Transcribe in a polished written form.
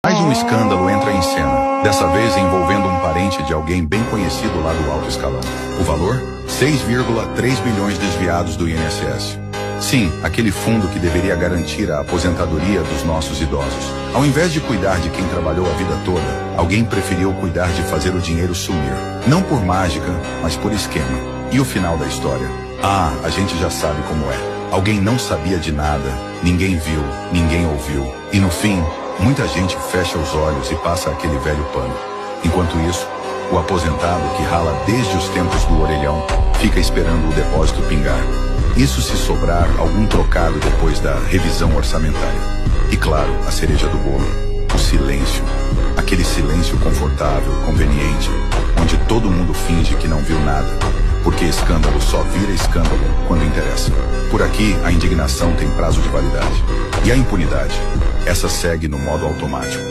Mais um escândalo entra em cena, dessa vez envolvendo um parente de alguém bem conhecido lá do alto escalão. O valor? 6,3 bilhões desviados do INSS. Sim, aquele fundo que deveria garantir a aposentadoria dos nossos idosos. Ao invés de cuidar de quem trabalhou a vida toda, alguém preferiu cuidar de fazer o dinheiro sumir. Não por mágica, mas por esquema. E o final da história? Ah, a gente já sabe como é. Alguém não sabia de nada, ninguém viu, ninguém ouviu. E no fim, muita gente fecha os olhos e passa aquele velho pano. Enquanto isso, o aposentado que rala desde os tempos do orelhão fica esperando o depósito pingar. Isso se sobrar algum trocado depois da revisão orçamentária. E claro, a cereja do bolo, o silêncio. Aquele silêncio confortável, conveniente, onde todo mundo finge que não viu nada. Porque escândalo só vira escândalo quando interessa. Por aqui, a indignação tem prazo de validade. E a impunidade? Essa segue no modo automático.